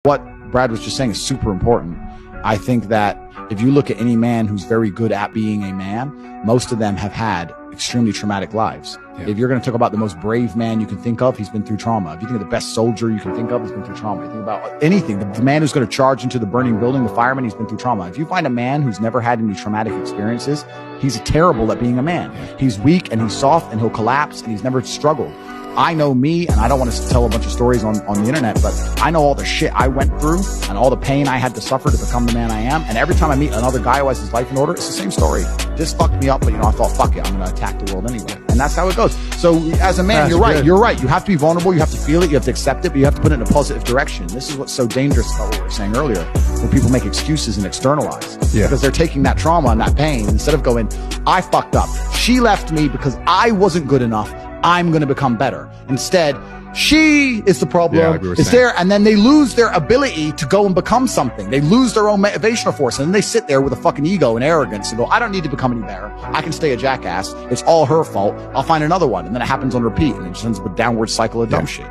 What Brad was just saying is super important. I think that if you look at any man who's very good at being a man, most of them have had extremely traumatic lives. Yeah. If you're going to talk about the most brave man you can think of, he's been through trauma. If you think of the best soldier you can think of, he's been through trauma. You think about anything, the man who's going to charge into the burning building, the fireman, he's been through trauma. If you find a man who's never had any traumatic experiences, he's terrible at being a man. He's weak and he's soft and he'll collapse and he's never struggled. I know me, and I don't want to tell a bunch of stories on the internet, but I know all the shit I went through and all the pain I had to suffer to become the man I am. And every time I meet another guy who has his life in order, it's the same story. This fucked me up, but I thought, fuck it, I'm going to attack the world anyway. And that's how it goes. So as a man, you're right. You're right. You have to be vulnerable. You have to feel it. You have to accept it, but you have to put it in a positive direction. This is what's so dangerous about what we were saying earlier, when people make excuses and externalize. Because they're taking that trauma and that pain, instead of going, I fucked up. She left me because I wasn't good enough. I'm going to become better. Instead, she is the problem. It's there, and then they lose their ability to go and become something. They lose their own motivational force, and then they sit there with a fucking ego and arrogance and go, I don't need to become any better. I can stay a jackass. It's all her fault. I'll find another one. And then it happens on repeat, and it just ends up a downward cycle of dumb shit.